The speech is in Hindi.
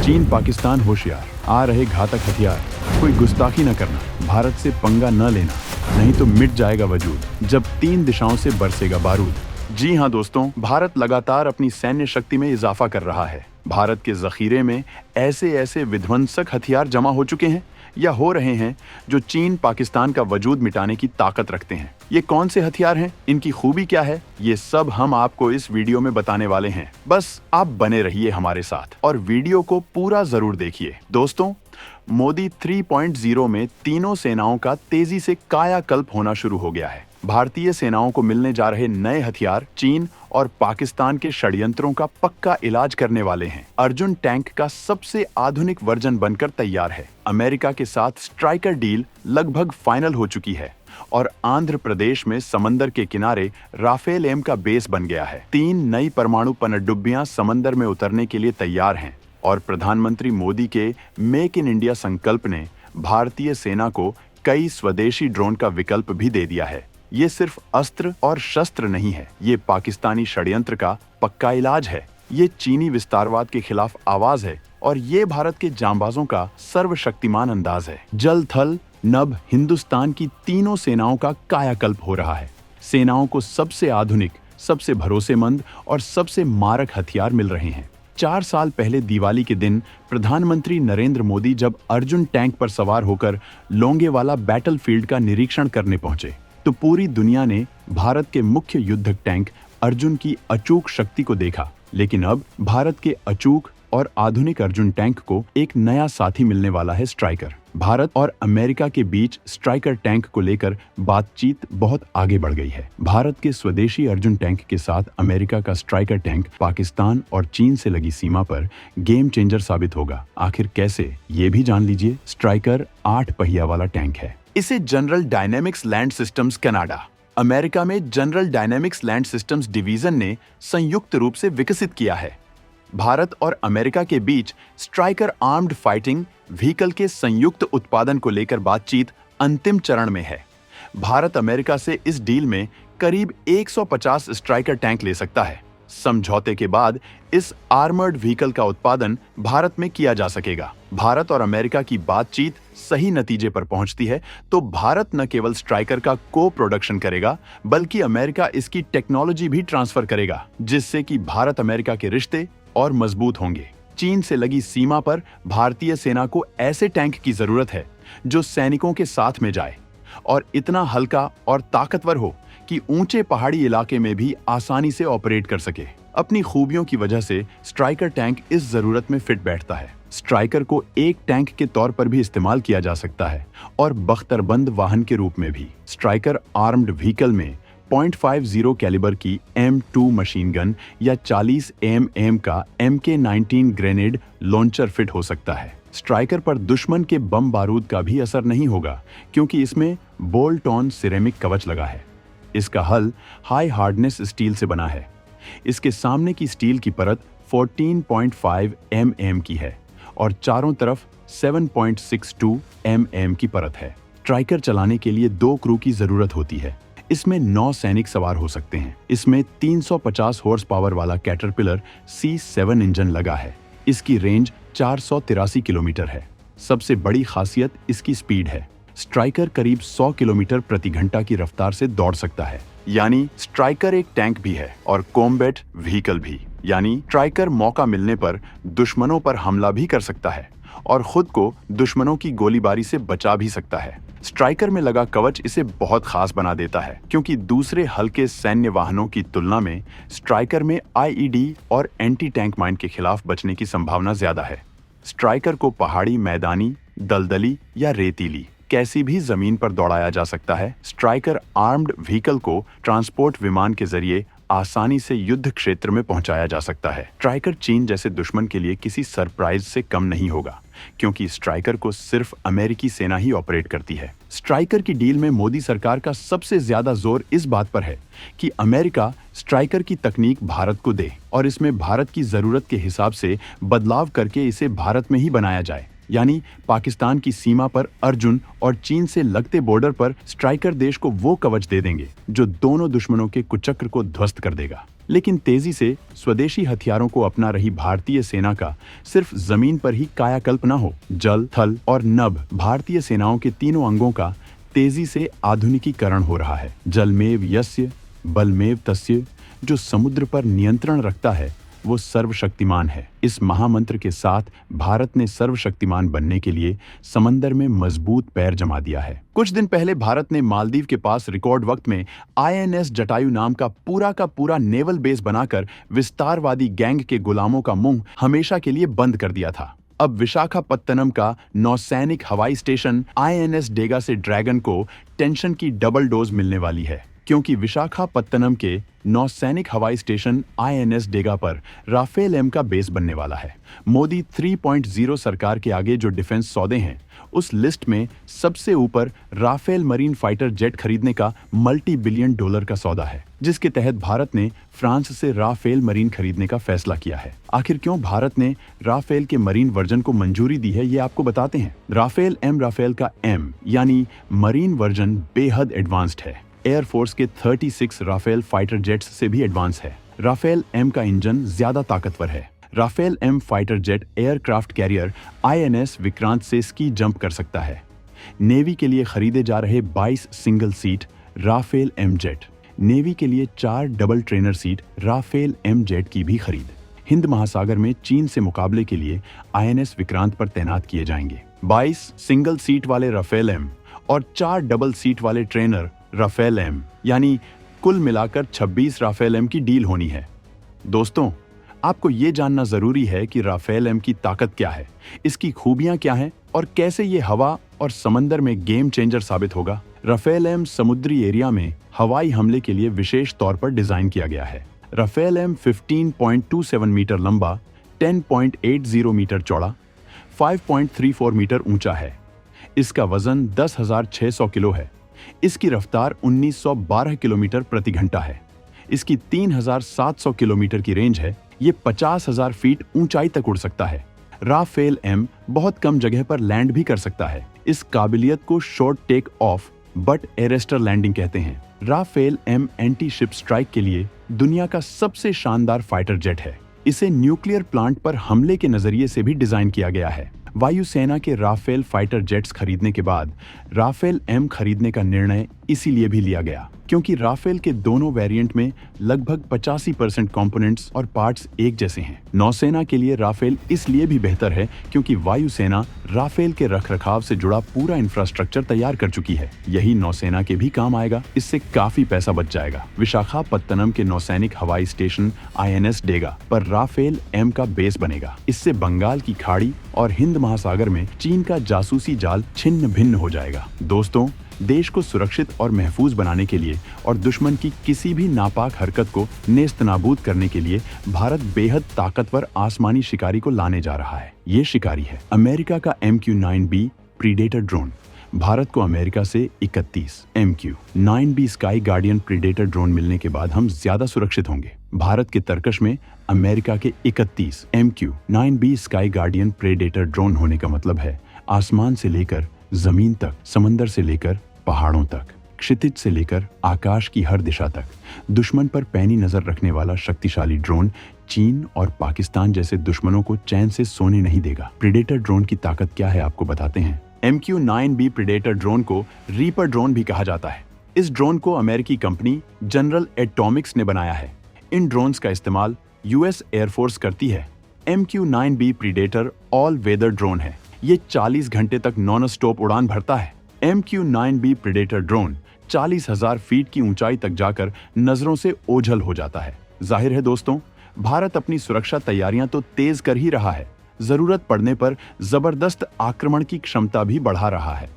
चीन पाकिस्तान होशियार, आ रहे घातक हथियार, कोई गुस्ताखी न करना, भारत से पंगा न लेना, नहीं तो मिट जाएगा वजूद जब 3 दिशाओं से बरसेगा बारूद। जी हाँ दोस्तों, भारत लगातार अपनी सैन्य शक्ति में इजाफा कर रहा है। भारत के जखीरे में ऐसे ऐसे विध्वंसक हथियार जमा हो चुके हैं या हो रहे हैं जो चीन पाकिस्तान का वजूद मिटाने की ताकत रखते हैं। ये कौन से हथियार हैं, इनकी खूबी क्या है, ये सब हम आपको इस वीडियो में बताने वाले हैं। बस आप बने रहिए हमारे साथ और वीडियो को पूरा जरूर देखिए। दोस्तों, मोदी 3.0 में तीनों सेनाओं का तेजी से कायाकल्प होना शुरू हो गया है। भारतीय सेनाओं को मिलने जा रहे नए हथियार चीन और पाकिस्तान के षड्यंत्रों का पक्का इलाज करने वाले हैं। अर्जुन टैंक का सबसे आधुनिक वर्जन बनकर तैयार है। अमेरिका के साथ स्ट्राइकर डील लगभग फाइनल हो चुकी है और आंध्र प्रदेश में समंदर के किनारे राफेल एम का बेस बन गया है। 3 नई परमाणु पनडुब्बियां समंदर में उतरने के लिए तैयार हैं और प्रधानमंत्री मोदी के मेक इन इंडिया संकल्प ने भारतीय सेना को कई स्वदेशी ड्रोन का विकल्प भी दे दिया है। ये सिर्फ अस्त्र और शस्त्र नहीं है, ये पाकिस्तानी षड्यंत्र का पक्का इलाज है। ये चीनी विस्तारवाद के खिलाफ आवाज है और ये भारत के जांबाजों का सर्वशक्तिमान अंदाज है। जल, थल, नभ, हिंदुस्तान की तीनों सेनाओं का कायाकल्प हो रहा है। सेनाओं को सबसे आधुनिक, सबसे भरोसेमंद और सबसे मारक हथियार मिल रहे हैं। 4 साल पहले दिवाली के दिन प्रधानमंत्री नरेंद्र मोदी जब अर्जुन टैंक पर सवार होकर लोंगेवाला बैटलफील्ड का निरीक्षण करने पहुंचे तो पूरी दुनिया ने भारत के मुख्य युद्धक टैंक अर्जुन की अचूक शक्ति को देखा। लेकिन अब भारत के अचूक और आधुनिक अर्जुन टैंक को एक नया साथी मिलने वाला है, स्ट्राइकर। भारत और अमेरिका के बीच स्ट्राइकर टैंक को लेकर बातचीत बहुत आगे बढ़ गई है। भारत के स्वदेशी अर्जुन टैंक के साथ अमेरिका का स्ट्राइकर टैंक पाकिस्तान और चीन से लगी सीमा पर गेम चेंजर साबित होगा। आखिर कैसे, ये भी जान लीजिए। स्ट्राइकर 8 पहिया वाला टैंक है। इसे General Dynamics Land Systems Canada, America में General Dynamics Land Systems Division ने संयुक्त रूप से विकसित किया है। भारत और अमेरिका के बीच स्ट्राइकर आर्म्ड फाइटिंग व्हीकल के संयुक्त उत्पादन को लेकर बातचीत अंतिम चरण में है। भारत अमेरिका से इस डील में करीब 150 स्ट्राइकर टैंक ले सकता है। समझौते के बाद इस आर्मर्ड व्हीकल का उत्पादन भारत में किया जा सकेगा। भारत और अमेरिका की बातचीत सही नतीजे पर पहुंचती है तो भारत न केवल स्ट्राइकर का को प्रोडक्शन करेगा बल्कि अमेरिका इसकी टेक्नोलॉजी भी ट्रांसफर करेगा, जिससे कि भारत अमेरिका के रिश्ते और मजबूत होंगे। चीन से लगी सीमा पर भारतीय सेना को ऐसे टैंक की जरूरत है जो सैनिकों के साथ में जाए और इतना हल्का और ताकतवर हो कि ऊंचे पहाड़ी इलाके में भी आसानी से ऑपरेट कर सके। अपनी खूबियों की वजह से स्ट्राइकर टैंक इस जरूरत में फिट बैठता है। स्ट्राइकर को एक टैंक के तौर पर भी इस्तेमाल किया जा सकता है और बख्तरबंद वाहन के रूप में भी। स्ट्राइकर आर्म्ड व्हीकल में .50 कैलिबर की M2 मशीन गन या 40 mm का MK19 ग्रेनेड लॉन्चर फिट हो सकता है। स्ट्राइकर पर दुश्मन के बम बारूद का भी असर नहीं होगा क्योंकि इसमें बोल्ट ऑन सिरेमिक कवच लगा है। इसका हल हाई हार्डनेस स्टील से बना है। इसके सामने की स्टील की परत 14.5 mm की है और चारों तरफ 7.62 mm की परत है। स्ट्राइकर चलाने के लिए 2 क्रू की जरूरत होती है। इसमें 9 सैनिक सवार हो सकते हैं। इसमें 350 हॉर्स पावर वाला कैटरपिलर C7 इंजन लगा है। इसकी रेंज 483 किलोमीटर है। सबसे बड़ी खासियत इसकी स्पीड है। स्ट्राइकर करीब 100 किलोमीटर प्रति घंटा की रफ्तार से दौड़ सकता है। यानी स्ट्राइकर एक टैंक भी है और कॉम्बैट व्हीकल भी। यानी स्ट्राइकर मौका मिलने पर दुश्मनों पर हमला भी कर सकता है और खुद को दुश्मनों की गोलीबारी से बचा भी सकता है। स्ट्राइकर में लगा कवच इसे बहुत खास बना देता है क्योंकि दूसरे हल्के सैन्य वाहनों की तुलना में स्ट्राइकर में IED और एंटी टैंक माइन के खिलाफ बचने की संभावना ज्यादा है। स्ट्राइकर को पहाड़ी, मैदानी, दलदली या रेतीली कैसी भी जमीन पर दौड़ाया जा सकता है। स्ट्राइकर आर्म्ड व्हीकल को ट्रांसपोर्ट विमान के जरिए आसानी से युद्ध क्षेत्र में पहुंचाया जा सकता है। स्ट्राइकर चीन जैसे दुश्मन के लिए किसी सरप्राइज से कम नहीं होगा क्योंकि स्ट्राइकर को सिर्फ अमेरिकी सेना ही ऑपरेट करती है। स्ट्राइकर की डील में मोदी सरकार का सबसे ज्यादा जोर इस बात पर है कि अमेरिका स्ट्राइकर की तकनीक भारत को दे और इसमें भारत की जरूरत के हिसाब से बदलाव करके इसे भारत में ही बनाया जाए। यानी पाकिस्तान की सीमा पर अर्जुन और चीन से लगते बॉर्डर पर स्ट्राइकर देश को वो कवच दे देंगे जो दोनों दुश्मनों के कुचक्र को ध्वस्त कर देगा। लेकिन तेजी से स्वदेशी हथियारों को अपना रही भारतीय सेना का सिर्फ जमीन पर ही कायाकल्प न हो, जल, थल और नभ भारतीय सेनाओं के तीनों अंगों का तेजी से आधुनिकीकरण हो रहा है। जलमेव यस्य बलमेव तस्य, जो समुद्र पर नियंत्रण रखता है वो सर्वशक्तिमान है। इस महामंत्र के साथ भारत ने सर्वशक्तिमान बनने के लिए समंदर में मजबूत पैर जमा दिया है। कुछ दिन पहले भारत ने मालदीव के पास रिकॉर्ड वक्त में INS जटायु नाम का पूरा नेवल बेस बनाकर विस्तारवादी गैंग के गुलामों का मुंह हमेशा के लिए बंद कर दिया था। अब विशाखापत्तनम का नौसैनिक हवाई स्टेशन INS डेगा से ड्रैगन को टेंशन की डबल डोज मिलने वाली है, क्योंकि विशाखापत्तनम के नौसैनिक हवाई स्टेशन INS डेगा पर राफेल M का बेस बनने वाला है। मोदी 3.0 सरकार के आगे जो डिफेंस सौदे हैं, उस लिस्ट में सबसे ऊपर राफेल मरीन फाइटर जेट खरीदने का $multi-billion का सौदा है, जिसके तहत भारत ने फ्रांस से राफेल मरीन खरीदने का फैसला किया है। आखिर क्यों भारत ने राफेल के मरीन वर्जन को मंजूरी दी है, ये आपको बताते हैं। राफेल का M यानी मरीन वर्जन बेहद एडवांस्ड है। एयरफोर्स के 36 राफेल फाइटर जेट्स से भी एडवांस है। राफेल M का इंजन ज्यादा ताकतवर है। Rafale M fighter jet aircraft carrier INS Vikrant से स्की जंप कर सकता है। नेवी के लिए खरीदे जा रहे 22 single seat Rafale M jet, navy के लिए 4 double trainer seat Rafale M jet की भी खरीद हिंद महासागर में चीन से मुकाबले के लिए INS विक्रांत पर तैनात किए जाएंगे। 22 सिंगल सीट वाले राफेल M और 4 डबल सीट वाले ट्रेनर राफेल M, यानी कुल मिलाकर 26 राफेल M की डील होनी है। दोस्तों, आपको ये जानना जरूरी है कि राफेल M की ताकत क्या है, इसकी खूबियां क्या हैं और कैसे ये हवा और समंदर में गेम चेंजर साबित होगा। राफेल M समुद्री एरिया में हवाई हमले के लिए विशेष तौर पर डिजाइन किया गया है। राफेल M 15.27 मीटर लंबा, 10.80 मीटर चौड़ा, 5.34 मीटर ऊंचा है। इसका वजन 10,600 किलो है। इसकी रफ्तार 1912 किलोमीटर प्रति घंटा है। इसकी 3,700 किलोमीटर की रेंज है। ये 50,000 फीट ऊंचाई तक उड़ सकता है। राफेल M बहुत कम जगह पर लैंड भी कर सकता है। इस काबिलियत को short take off but arrester landing कहते हैं। Rafale M anti ship strike के लिए दुनिया का सबसे शानदार फाइटर जेट है। इसे न्यूक्लियर प्लांट पर हमले के नजरिए से भी डिजाइन किया गया है। वायुसेना के राफेल फाइटर जेट्स खरीदने के बाद राफेल M खरीदने का निर्णय इसीलिए भी लिया गया, क्योंकि राफेल के दोनों वेरिएंट में लगभग 85% कंपोनेंट्स और पार्ट्स एक जैसे हैं। नौसेना के लिए राफेल इसलिए भी बेहतर है क्योंकि वायुसेना राफेल के रखरखाव से जुड़ा पूरा इंफ्रास्ट्रक्चर तैयार कर चुकी है। यही नौसेना के भी काम आएगा। इससे काफी पैसा बच जाएगा। विशाखापत्तनम के नौसैनिक हवाई स्टेशन INS डेगा पर राफेल M का बेस बनेगा। इससे बंगाल की खाड़ी और हिंद महासागर में चीन का जासूसी जाल छिन्न भिन्न हो जाएगा। दोस्तों, देश को सुरक्षित और महफूज बनाने के लिए और दुश्मन की किसी भी नापाक हरकत को नेस्तनाबूद करने के लिए भारत बेहद ताकतवर आसमानी शिकारी को लाने जा रहा है। ये शिकारी है अमेरिका का MQ-9B प्रीडेटर ड्रोन। भारत को अमेरिका से 31 MQ-9B sky guardian predator drone मिलने के बाद हम ज्यादा सुरक्षित होंगे। भारत के तर्कश में अमेरिका के 31 MQ-9B sky guardian predator drone होने का मतलब है आसमान से लेकर जमीन तक, समंदर से लेकर पहाड़ों तक, क्षितिज से लेकर आकाश की हर दिशा तक दुश्मन पर पैनी नजर रखने वाला शक्तिशाली ड्रोन चीन और पाकिस्तान जैसे दुश्मनों को चैन से सोने नहीं देगा। प्रीडेटर ड्रोन की ताकत क्या है आपको बताते हैं। MQ-9B प्रीडेटर ड्रोन को रीपर ड्रोन भी कहा जाता है। इस ड्रोन को अमेरिकी कंपनी जनरल एटॉमिक्स ने बनाया है। इन ड्रोन्स का इस्तेमाल US एयरफोर्स करती है। MQ-9B predator all weather drone है। ये 40 घंटे तक नॉन स्टॉप उड़ान भरता है। MQ-9B प्रीडेटर ड्रोन 40,000 फीट की ऊंचाई तक जाकर नजरों से ओझल हो जाता है। जाहिर है दोस्तों, भारत अपनी सुरक्षा तैयारियां तो तेज कर ही रहा है, जरूरत पड़ने पर जबरदस्त आक्रमण की क्षमता भी बढ़ा रहा है।